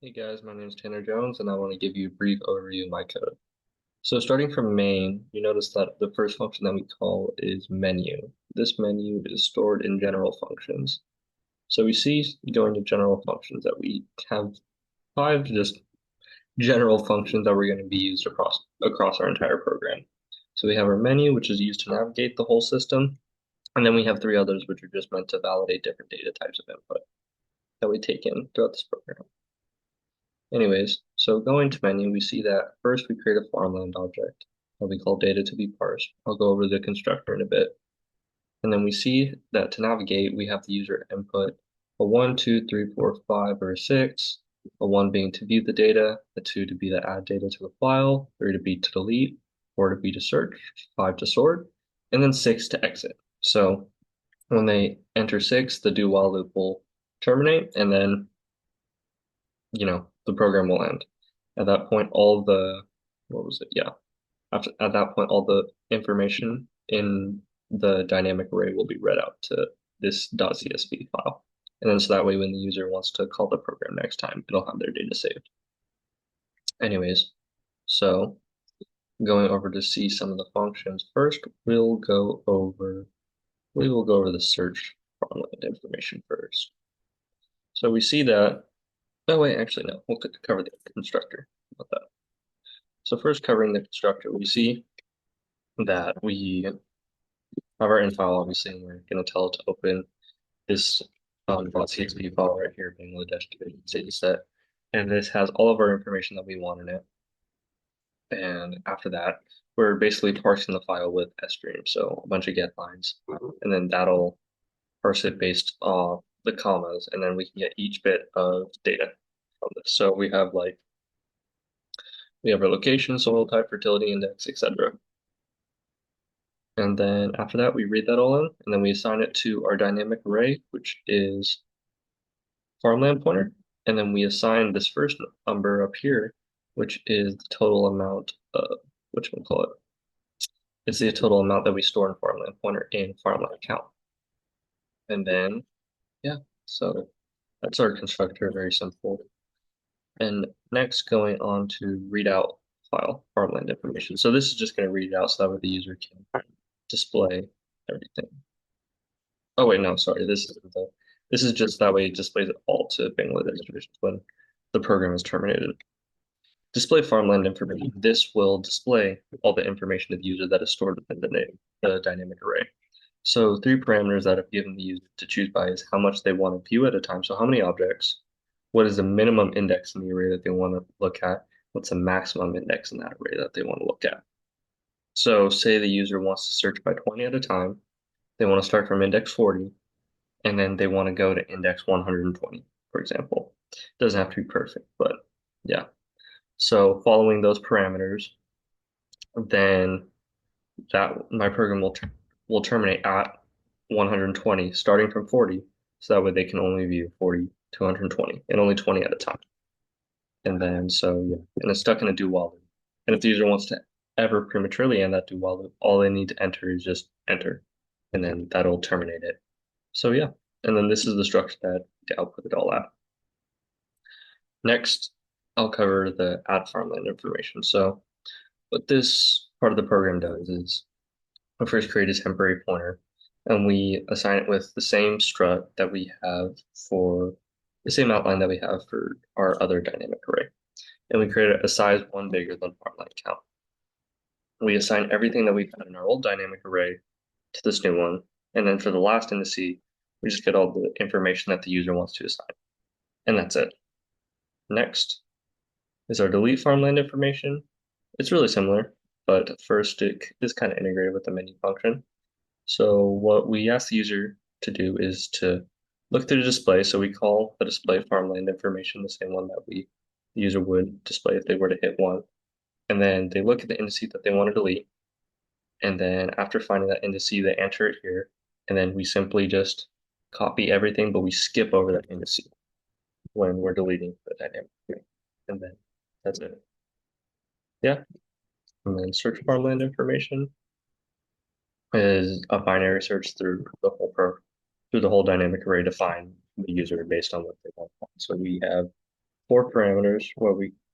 Hey guys, my name is Tanner Jones, and I want to give you a brief overview of my code. So starting from main, you notice that the first function that we call is menu. This menu is stored in general functions. So we see going to general functions that we have five just general functions that we're going to be used across our entire program. So we have our menu, which is used to navigate the whole system, and then we have three others which are just meant to validate different data types of input that we take in throughout this program. Anyways, so going to menu, we see that first we create a farmland object that we call data to be parsed. I'll go over the constructor in a bit. And then we see that to navigate, we have the user input a 1, 2, 3, 4, 5, or a 6, a 1 being to view the data, a 2 to be to add data to the file, 3 to be to delete, 4 to be to search, 5 to sort, and then 6 to exit. So when they enter 6, the do while loop will terminate, and then the program will end. At that point, what was it? Yeah. At that point, all the information in the dynamic array will be read out to this .csv file. And then so that way, when the user wants to call the program next time, it'll have their data saved. Anyways, so going over to see some of the functions. First, we will go over the search farmland information first. So we see that, oh wait, actually no, we'll cover the constructor about that. So first covering the constructor, we see that we have our in file, obviously, and we're going to tell it to open this .csv file right here, Bangladesh division data set. And this has all of our information that we want in it. And after that, we're basically parsing the file with stream, so a bunch of get lines. And then that'll parse it based off the commas, and then we can get each bit of data from this. So we have our location, soil type, fertility index, etc. And then after that, we read that all in, and then we assign it to our dynamic array, which is farmland pointer. And then we assign this first number up here, which is the total amount of, which we'll call it. It's the total amount that we store in farmland pointer in farmland count. And then, yeah, so that's our constructor, very simple. And next, going on to read out file farmland information. So this is just going to read it out so that way the user can display everything. Oh wait, no, sorry. This is just that way it displays it all to Bangladesh divisions when the program is terminated. Display farmland information. This will display all the information of the user that is stored within the dynamic array. So three parameters that I've given the user to choose by is how much they want to view at a time. So how many objects, what is the minimum index in the array that they want to look at, what's the maximum index in that array that they want to look at. So say the user wants to search by 20 at a time. They want to start from index 40, and then they want to go to index 120, for example. It doesn't have to be perfect, but yeah. So following those parameters, then that my program will terminate at 120, starting from 40, so that way they can only view 40 to 120 and only 20 at a time. And then so yeah, and it's stuck in a do while loop. And if the user wants to ever prematurely end that do while loop, all they need to enter is just enter, and then that'll terminate it. So yeah, and then this is the structure that to output it all out. Next, I'll cover the add farmland information. So what this part of the program does is we first create a temporary pointer, and we assign it with the same strut that we have for the same outline that we have for our other dynamic array. And we create a size 1 bigger than farmland count. We assign everything that we've had in our old dynamic array to this new one. And then for the last indice, we just get all the information that the user wants to assign. And that's it. Next is our delete farmland information. It's really similar, but first it is kind of integrated with the menu function. So what we ask the user to do is to look through the display. So we call the display farmland information the same one that the user would display if they were to hit one. And then they look at the indice that they want to delete. And then after finding that indice, they enter it here. And then we simply just copy everything, but we skip over that indice when we're deleting the dynamic. And then that's it. Yeah. And then search farmland information is a binary search through the whole dynamic array to find the user based on what they want. So we have four parameters where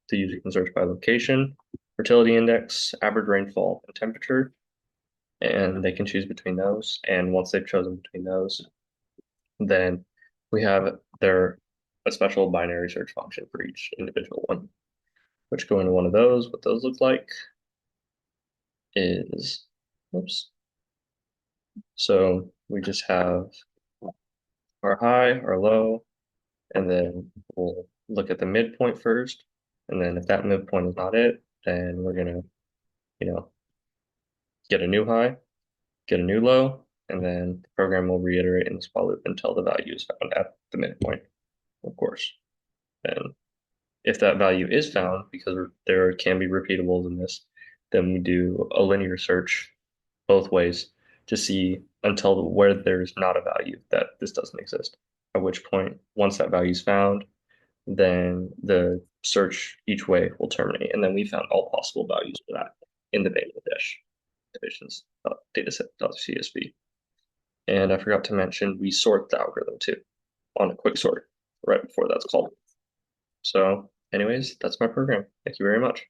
the user can search by location, fertility index, average rainfall, and temperature, and they can choose between those. And once they've chosen between those, then we have a special binary search function for each individual one, which go into one of those. What those look like is, oops. So we just have our high, our low, and then we'll look at the midpoint first. And then if that midpoint is not it, then we're gonna, you know, get a new high, get a new low, and then the program will reiterate in this while loop until the value is found at the midpoint, of course. And if that value is found, because there can be repeatables in this, then we do a linear search both ways to see until where there's not a value that this doesn't exist. At which point, once that value is found, then the search each way will terminate. And then we found all possible values for that in the Bangladesh divisions dataset.csv. And I forgot to mention, we sort the algorithm too on a quick sort right before that's called. So anyways, that's my program. Thank you very much.